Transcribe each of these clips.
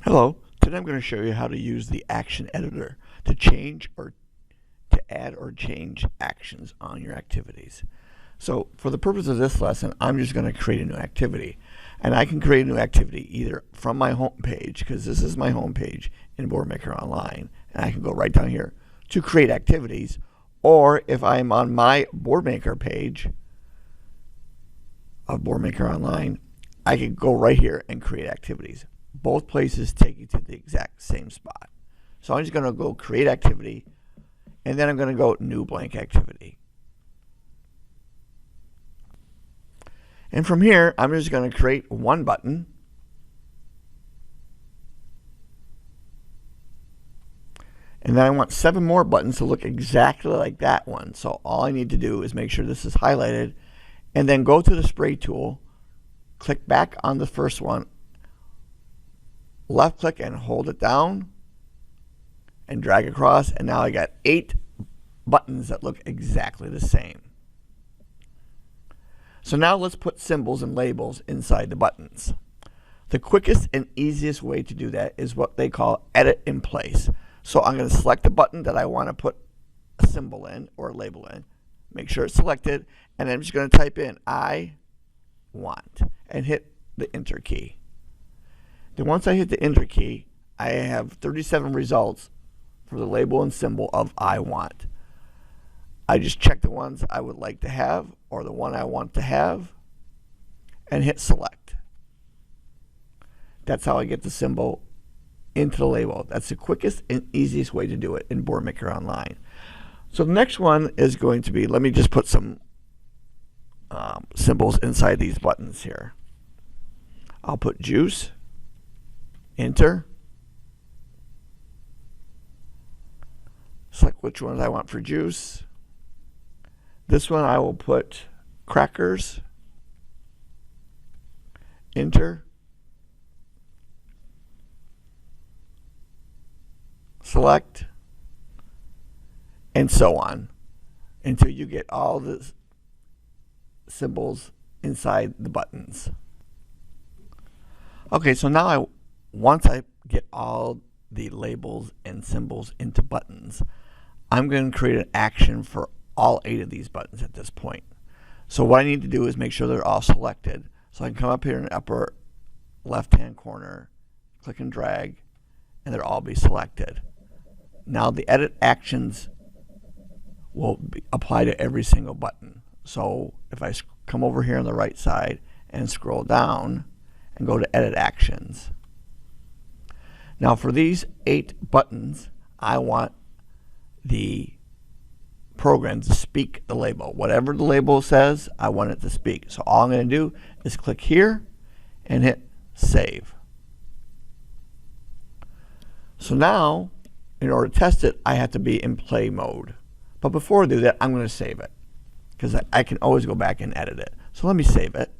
Hello, today I'm going to show you how to use the action editor to change or to add or change actions on your activities. So for the purpose of this lesson, I'm just going to create a new activity. And I can create a new activity either from my home page, because this is my home page in BoardMaker Online, and I can go right down here to create activities, or if I'm on my BoardMaker page of BoardMaker Online, I can go right here and create activities. Both places take you to the exact same spot. So I'm just going to go create activity, and then I'm going to go new blank activity. And from here, I'm just going to create one button. And then I want 7 more buttons to look exactly like that one. So all I need to do is make sure this is highlighted, and then go to the spray tool, click back on the first one, left click and hold it down and drag across, and now I got 8 buttons that look exactly the same. So now let's put symbols and labels inside the buttons. The quickest and easiest way to do that is what they call edit in place. So I'm going to select the button that I want to put a symbol in or a label in, make sure it's selected, and I'm just going to type in I want and hit the enter key. Then once I hit the enter key, I have 37 results for the label and symbol of I want. I just check the ones I would like to have or the one I want to have and hit select. That's how I get the symbol into the label. That's the quickest and easiest way to do it in BoardMaker Online. So the next one is going to be, let me just put some symbols inside these buttons here. I'll put juice, enter, select which ones I want for juice. This one I will put crackers, enter, select, and so on until you get all the symbols inside the buttons. Okay, so now once I get all the labels and symbols into buttons, I'm going to create an action for all 8 of these buttons at this point. So what I need to do is make sure they're all selected. So I can come up here in the upper left-hand corner, click and drag, and they'll all be selected. Now the edit actions will apply to every single button. So if I come over here on the right side and scroll down and go to edit actions. Now for these 8 buttons, I want the program to speak the label. Whatever the label says, I want it to speak. So all I'm going to do is click here and hit save. So now, in order to test it, I have to be in play mode. But before I do that, I'm going to save it, because I can always go back and edit it. So let me save it.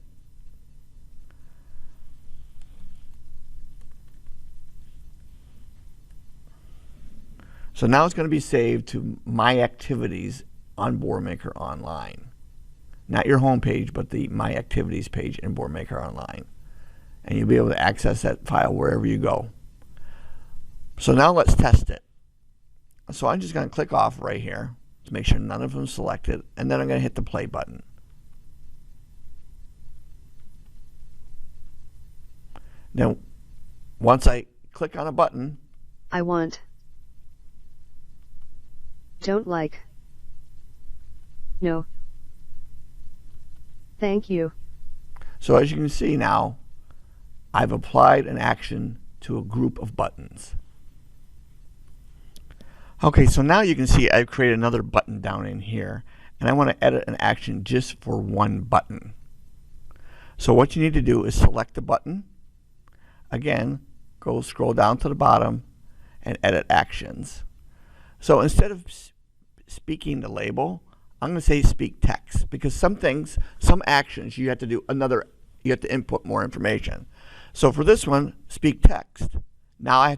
So now it's going to be saved to My Activities on BoardMaker Online. Not your home page, but the My Activities page in BoardMaker Online. And you'll be able to access that file wherever you go. So now let's test it. So I'm just going to click off right here to make sure none of them selected, and then I'm going to hit the play button. Now, once I click on a button, I want, don't like, no, thank you. So as you can see now, I've applied an action to a group of buttons. Okay, so now you can see I've created another button down in here, and I want to edit an action just for one button. So what you need to do is select the button. Again, go scroll down to the bottom and edit actions. So instead of speaking the label, I'm going to say speak text, because some things, some actions, you have to do you have to input more information. So for this one, speak text. Now I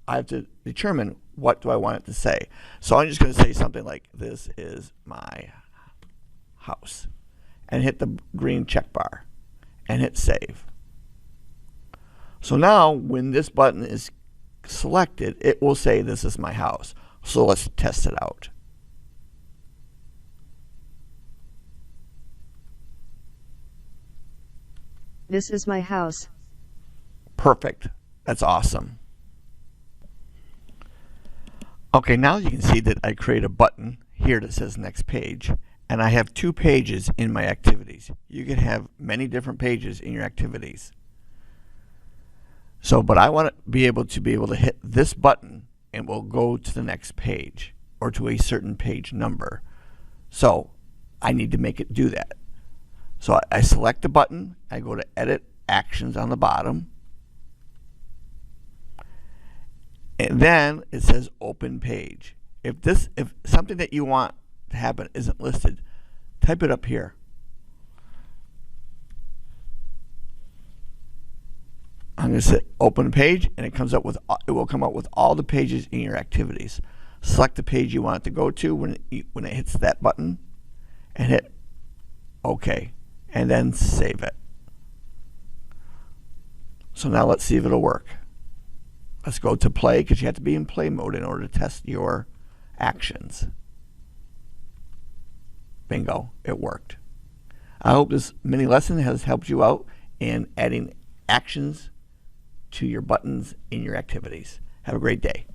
have to determine what do I want it to say. So I'm just going to say something like, this is my house, and hit the green check bar and hit save. So now when this button is selected, it will say this is my house. So let's test it out. This is my house. Perfect. That's awesome. Okay, now you can see that I create a button here that says next page, and I have 2 pages in my activities. You can have many different pages in your activities. So, but I want to be able to hit this button and we'll go to the next page or to a certain page number. So I need to make it do that. So I select the button, I go to Edit Actions on the bottom, and then it says Open Page. If something that you want to happen isn't listed, type it up here. I'm going to say Open Page, and it will come up with all the pages in your activities. Select the page you want it to go to when it hits that button, and hit OK, and then save it. So now let's see if it'll work. Let's go to play, because you have to be in play mode in order to test your actions. Bingo, it worked. I hope this mini lesson has helped you out in adding actions to your buttons in your activities. Have a great day.